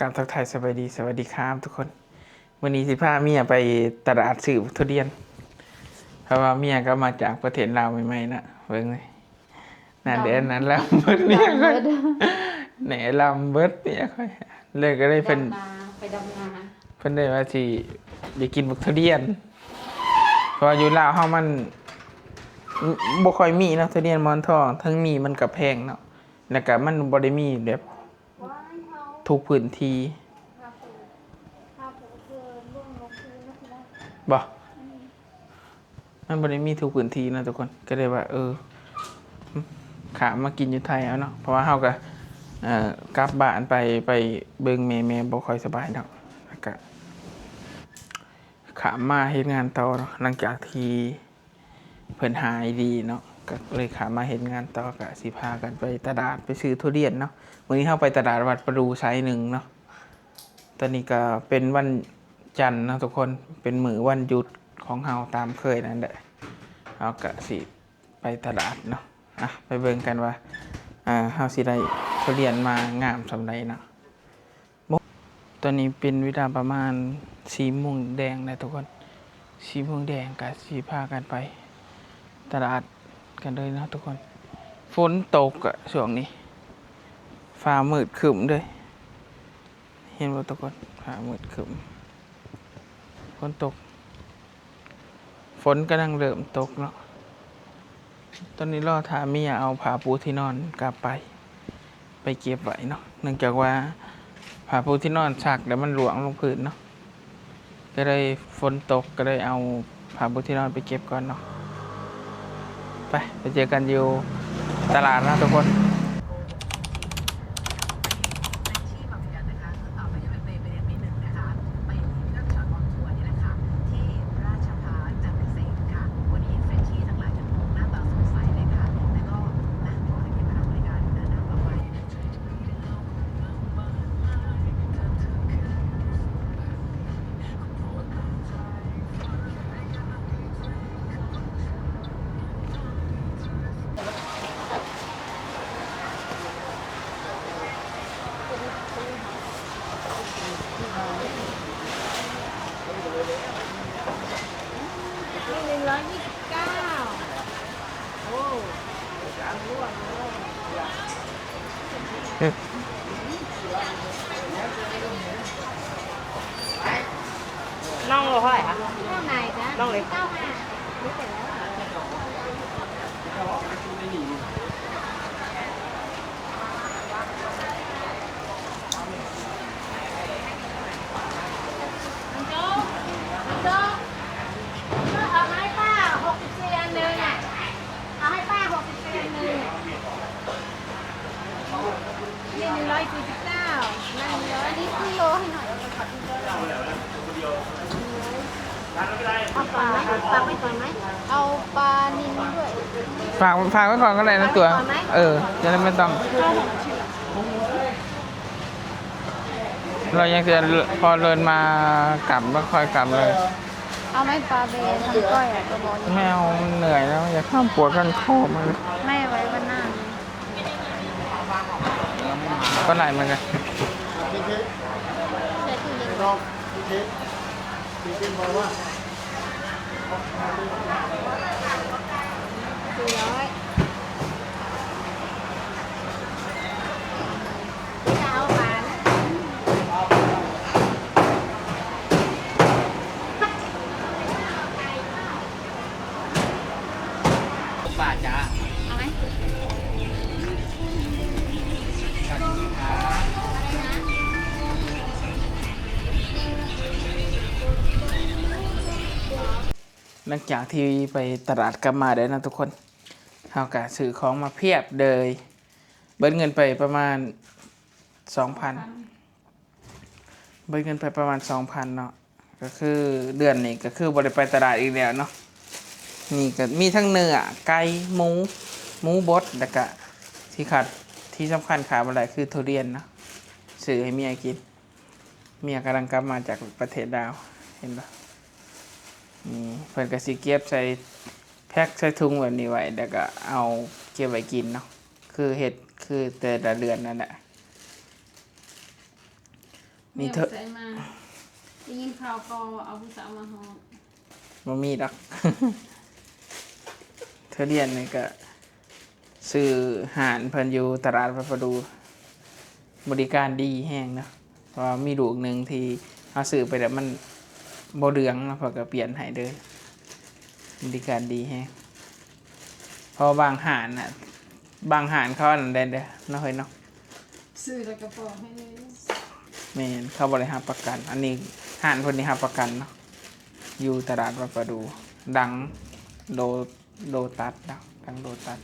การทักทายสวัสดีครับทุกคนวันนี้สิพาเมียไปตลาดซื้อทุเรียนเพราะว่าเมียก็มาจากประเทศลาวใหม่ๆนะเบิ่งเลยนั่นเดือนนั้นแล้วเบิดเนี่ยค่อยไหนลำเบิดเนี่ยค่อยเลยก็ได้เป็นไปดำนาเพิ่นได้ว่าสิได้กินบักทุเรียนเพราะอยู่ลาวเฮามันบ่ค่อยมีเนาะทุเรียนหมอนทองทั้งมีมันก็แพงเนาะแล้วก็มันบ่ได้มีแบบทุกพื้นที่บ่มันบ่ได้มีทุกพื้นที่นะทุกคนก็เลยว่าขามากินอยู่ไทยเอาเนาะเพราะว่าเฮาก็กลับบ้านไปเบิ่งแม่บ่ค่อยสบายดอกแล้วก็ขามาเฮ็ดงานต่อเนาะหลังจากที่เพิ่นหายดีเนาะก็เลยขามาเฮ็ดงานต่อก็สิพากันไปตลาดไปซื้อทุเรียนเนาะวันนี้เฮาไปตลาดวัดประดูไซส์1เนาะตอนนี้ก็เป็นวันจันทร์นะทุกคนเป็นมื้อวันหยุดของเฮาตามเคยนั่นแหละเฮาก็สิไปตลาดเนาะไปเบิ่งกันว่าเฮาสิได้ทุเรียนมางามสำใดเนาะตอนนี้เป็นเวลาประมาณ4 โมงแดงนะทุกคน4 โมงแดงก็สิพากันไปตลาดกันเลยนะทุกคนฝนตกอะช่วงนี้ฟ้ามืดครึ้มด้วยเห็นบ่ทุกคนฟ้ามืดครึ้มฝนตกฝนกำลังเริ่มตกเนาะตอนนี้รอถาเมียเอาผ้าปูที่นอนกลับไปเก็บไว้เนาะเนื่องจากว่าผ้าปูที่นอนซักแล้วมันหลวมลงพื้นเนาะก็เลยฝนตกก็เลยเอาผ้าปูที่นอนไปเก็บก่อนเนาะไปเจอกันอยู่ตลาดนะทุกคนน่องโลเท่าไหร่คะน่องไหนจ๊ะน้องเล็ก95รู้เสร็จแล้วเอาให้ป้า64 อันนึงอ่ะเอาให้ป้า64 อันนึงนี่149นั่น100นี่กิโลให้หน่อยเอาปลาไว้ก่อนไหมเอาปลานิลด้วย ฝากไว้ก่อนก็ได้นะตัวจะได้ไม่ต้องเรายังจะพอเดินมากลับไม่ค่อยกลับเลยเอาไหมปลาเบนทำก้อยกระบอกไม่เอาเหนื่อยแล้วอยากข้ามปวดกันคอมันไม่ไว้วันหน้าก็ไหลมันกันใช้ตู้เย็น400บาทจ้าเอาไหมหลังจากที่ไปตลาดกลับมาได้นะทุกคนเอากะซื้อของมาเพียบเลยเบิดเงินไปประมาณ 2,000 เบิดเงินไปประมาณ 2,000 เนาะก็คือเดือนนี้ก็คือบ่ได้ไปตลาดอีกแล้วเนาะนี่ก็มีทั้งเนื้อไก่หมูบดแล้วก็ที่สำคัญขาดบ่ได้คือทุเรียนเนาะซื้อให้เมียกินเมียกำลังกลับมาจากประเทศลาวเห็นปะนี่เพิ่นก็สิเก็บใส่แพ็คใส่ถุงแบบนี้ไว้แล้วก็เอาเก็บไว้กินเนาะคือแต่ละเดือนนั่นแหละ นี่ เธ เธ อ อ ใส่มาได้ยินข่าวก็เอาผู้สาวมาห้อง บ่มีดอก เธอเรียนนี่ก็ซื้อหารเพิ่นอยู่ตลาดวัดประดูบริการดีแห้งเนาะเพราะว่ามีลูกหนึ่งที่เอาซื้อไปแล้วมันบ่เหลืองเนาะเพิ่นก็เปลี่ยนให้เลยบริการดีแห้งเพราะบางหารน่ะบางหารเขาอันนั้นได้เด้อเนาะเฮ้ยเนาะ ซื้อแล้วก็ปอกให้เลย แม่นเขาบ่ได้รับประกัน อันนี้หารเพิ่นนี่รับประกันเนาะอยู่ตลาดวัดประดูดังโลตัสดังโลตัส